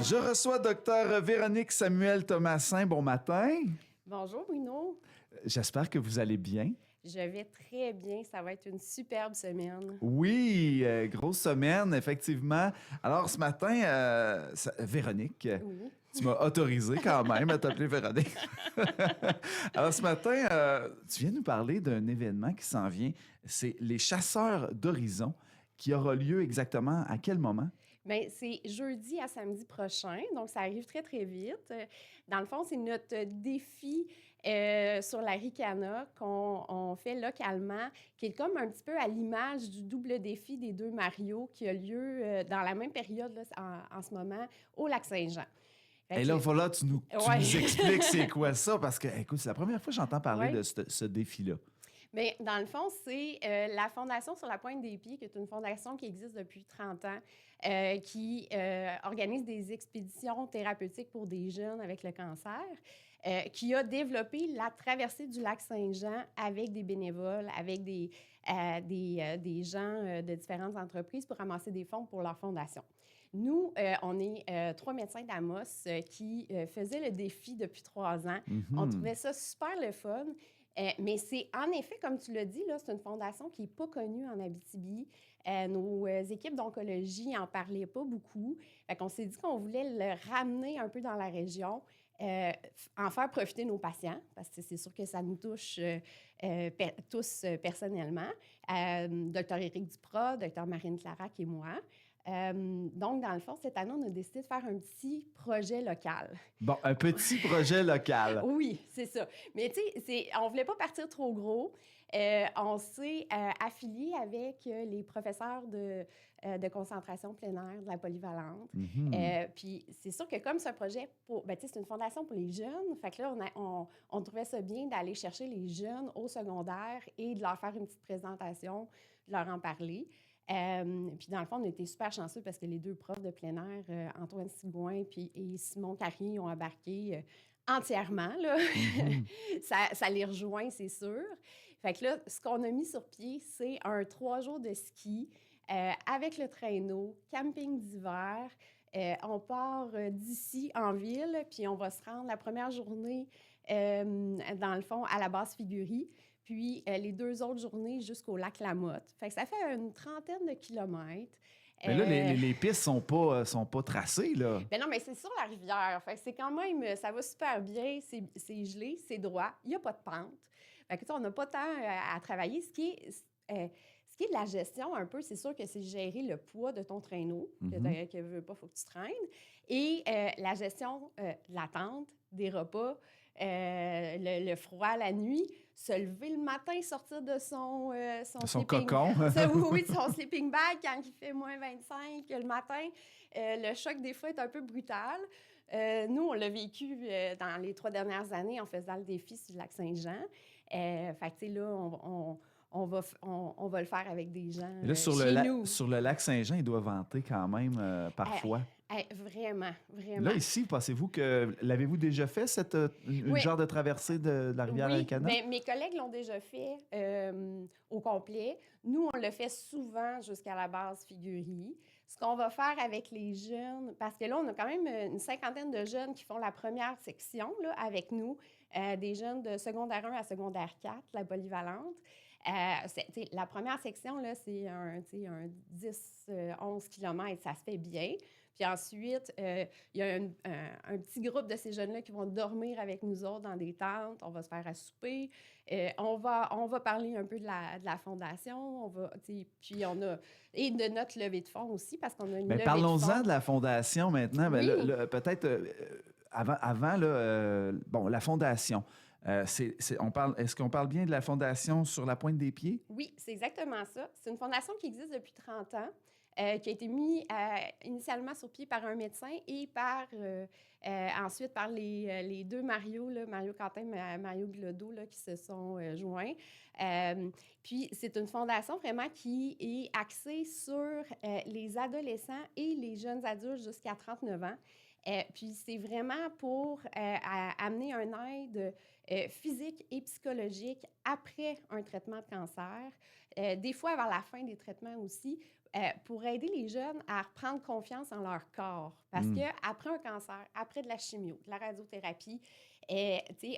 Je reçois Dr Véronique Samuel Thomasin. Bon matin. Bonjour Bruno. J'espère que vous allez bien. Je vais très bien. Ça va être une superbe semaine. Oui, grosse semaine, effectivement. Alors, ce matin, Véronique, Oui. tu m'as autorisé quand même à t'appeler Véronique. Alors, ce matin, tu viens nous parler d'un événement qui s'en vient. C'est les Chasseurs d'Horizon qui aura lieu exactement à quel moment? Bien, c'est jeudi à samedi prochain, donc ça arrive très, très vite. Dans le fond, c'est notre défi sur la Ricana qu'on fait localement, qui est comme un petit peu à l'image du double défi des deux Mario qui a lieu dans la même période là, en ce moment au Lac-Saint-Jean. Fait Et que- là, voilà, tu nous Ouais. expliques c'est quoi ça, parce que, écoute, c'est la première fois que j'entends parler Ouais. de ce défi-là. Bien, dans le fond, c'est la Fondation sur la pointe des pieds, qui est une fondation qui existe depuis 30 ans, qui organise des expéditions thérapeutiques pour des jeunes avec le cancer, qui a développé la traversée du lac Saint-Jean avec des bénévoles, avec des gens de différentes entreprises pour ramasser des fonds pour leur fondation. Nous, on est 3 médecins d'Amos qui faisaient le défi depuis 3 ans. On trouvait ça super le fun. Mais c'est en effet, comme tu l'as dit, là, c'est une fondation qui n'est pas connue en Abitibi. Nos équipes d'oncologie n'en parlaient pas beaucoup. Fait qu'on s'est dit qu'on voulait le ramener un peu dans la région, en faire profiter nos patients, parce que c'est sûr que ça nous touche tous personnellement. Dr Éric Duprat, Dr Marine Clarac et moi. Donc, dans le fond, cette année, on a décidé de faire un petit projet local. Bon, un petit projet local. Oui, c'est ça. Mais tu sais, on voulait pas partir trop gros. On s'est affilié avec les professeurs de concentration plein air de la polyvalente. Puis c'est sûr que comme c'est un projet ben, tu sais, c'est une fondation pour les jeunes, fait que là, on trouvait ça bien d'aller chercher les jeunes au secondaire et de leur faire une petite présentation, de leur en parler. Puis dans le fond, on était super chanceux parce que les deux profs de plein air, Antoine Sigouin et Simon Carrier, ont embarqué entièrement. Là. Ça les rejoint, c'est sûr. Fait que là, ce qu'on a mis sur pied, c'est un 3 jours de ski avec le traîneau, camping d'hiver. On part d'ici en ville, puis on va se rendre la première journée, dans le fond, à la base Figuerie. Puis les 2 autres journées jusqu'au lac Lamotte. Fait que ça fait une trentaine de kilomètres. Mais là, les pistes sont pas tracées, là. Ben non, mais c'est sur la rivière. Fait que c'est quand même, ça va super bien. C'est gelé, c'est droit. Il n'y a pas de pente. Fait que, tu sais, on n'a pas tant à travailler. Ce qui est de la gestion, un peu, c'est sûr que c'est gérer le poids de ton traîneau, que veux pas, faut que tu traînes. Et la gestion de la tente, des repas, le froid la nuit, se lever le matin, sortir de son cocon. Oui, de son sleeping bag quand il fait moins 25 le matin. Le choc, des fois, est un peu brutal. Nous, on l'a vécu dans les 3 dernières années en faisant le défi sur le lac Saint-Jean. Fait que, tu sais, là, on va le faire avec des gens Et là, chez nous. sur le lac Saint-Jean, il doit vanter quand même parfois. Vraiment, vraiment. Là, ici, pensez-vous que... L'avez-vous déjà fait, une Oui. genre de traversée de la rivière Alcana? Oui, mes collègues l'ont déjà fait au complet. Nous, on le fait souvent jusqu'à la base Figuerie. Ce qu'on va faire avec les jeunes, parce que là, on a quand même une 50aine de jeunes qui font la première section là, avec nous, des jeunes de secondaire 1 à secondaire 4, la polyvalente. La première section, là, c'est un 10-11 km, ça se fait bien. Puis ensuite, il y a un petit groupe de ces jeunes-là qui vont dormir avec nous autres dans des tentes. On va se faire à souper. On va parler un peu de la fondation. Puis on a... Et de notre levée de fonds aussi, parce qu'on a une levée de fonds. Parlons-en de la fondation maintenant. Oui. Peut-être avant la fondation. Est-ce qu'on parle bien de la fondation sur la pointe des pieds? Oui, c'est exactement ça. C'est une fondation qui existe depuis 30 ans. Qui a été mis initialement sur pied par un médecin et ensuite par les deux Mario, là, Mario Quentin et Mario Glodo, là, qui se sont joints. Puis, c'est une fondation vraiment qui est axée sur les adolescents et les jeunes adultes jusqu'à 39 ans. Puis c'est vraiment pour amener un aide physique et psychologique après un traitement de cancer, des fois vers la fin des traitements aussi, pour aider les jeunes à reprendre confiance en leur corps. Parce qu'après un cancer, après de la chimio, de la radiothérapie,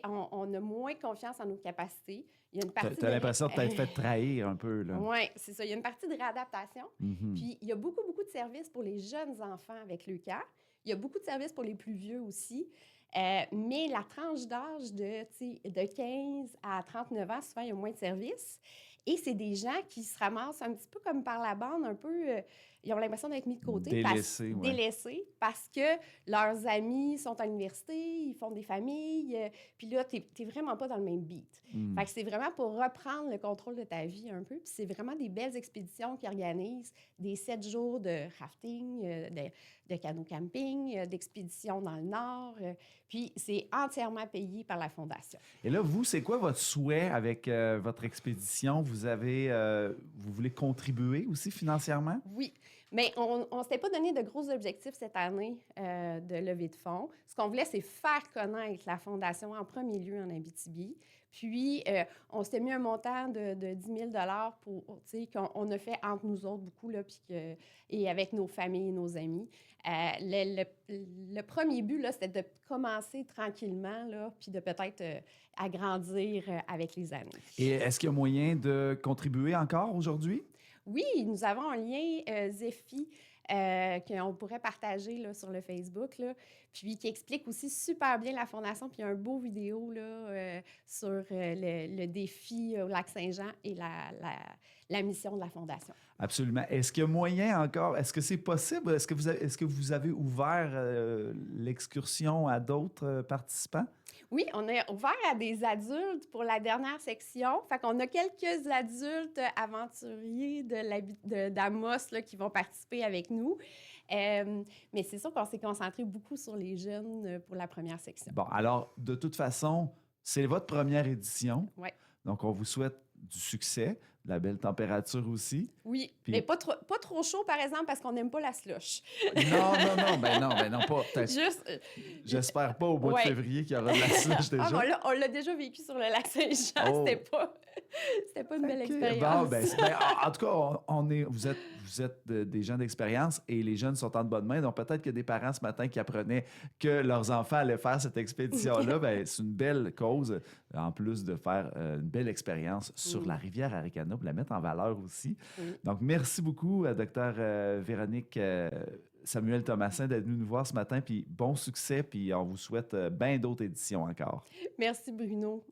on a moins confiance en nos capacités. Il y a une partie Tu as l'impression de t'être fait trahir un peu, là. Oui, c'est ça. Il y a une partie de réadaptation. Mhm. Puis, il y a beaucoup, beaucoup de services pour les jeunes enfants avec l'EUCA. Il y a beaucoup de services pour les plus vieux aussi. Mais la tranche d'âge de 15 à 39 ans, souvent, il y a moins de services. Et c'est des gens qui se ramassent un petit peu comme par la bande, un peu... ils ont l'impression d'être mis de côté. Délaissés parce que leurs amis sont à l'université, ils font des familles. Puis là, t'es vraiment pas dans le même beat. Fait que c'est vraiment pour reprendre le contrôle de ta vie un peu. Puis c'est vraiment des belles expéditions qui organisent des 7 jours de rafting, de canot camping, d'expéditions dans le Nord. Puis c'est entièrement payé par la Fondation. Et là, vous, c'est quoi votre souhait avec votre expédition? Vous voulez contribuer aussi financièrement? Oui, mais on ne s'était pas donné de gros objectifs cette année de levée de fonds. Ce qu'on voulait, c'est faire connaître la Fondation en premier lieu en Abitibi. Puis, on s'était mis un montant de 10 000 qu'on a fait entre nous autres beaucoup, là, et avec nos familles et nos amis. Le premier but, là, c'était de commencer tranquillement, là, puis de peut-être agrandir avec les années. Et est-ce qu'il y a moyen de contribuer encore aujourd'hui? Oui, nous avons un lien Zephy qu'on pourrait partager là, sur le Facebook, là, puis qui explique aussi super bien la Fondation, puis il y a un beau vidéo là, sur le défi au Lac-Saint-Jean et la mission de la Fondation. Absolument. Est-ce qu'il y a moyen encore? Est-ce que c'est possible? Est-ce que vous avez ouvert l'excursion à d'autres participants? Oui, on est ouvert à des adultes pour la dernière section. Fait qu'on a quelques adultes aventuriers d'Amos là, qui vont participer avec nous. Mais c'est sûr qu'on s'est concentré beaucoup sur les jeunes pour la première section. Bon, alors, de toute façon, c'est votre première édition. Oui. Donc, on vous souhaite du succès, de la belle température aussi. Oui, mais pas trop chaud, par exemple, parce qu'on n'aime pas la slush. Non, pas. Juste... J'espère pas au mois de février qu'il y aura de la slush déjà. Ah, on l'a déjà vécu sur le Lac-Saint-Jean. Oh. C'était pas une belle expérience. Bon, en tout cas, vous êtes des gens d'expérience et les jeunes sont en de bonnes mains. Donc, peut-être que des parents ce matin qui apprenaient que leurs enfants allaient faire cette expédition-là, c'est une belle cause, en plus de faire une belle expérience sur la rivière Aricana, pour la mettre en valeur aussi. Donc, merci beaucoup, Dr. Véronique Samuel Thomasin, d'être venu nous voir ce matin. Puis bon succès, puis on vous souhaite bien d'autres éditions encore. Merci, Bruno.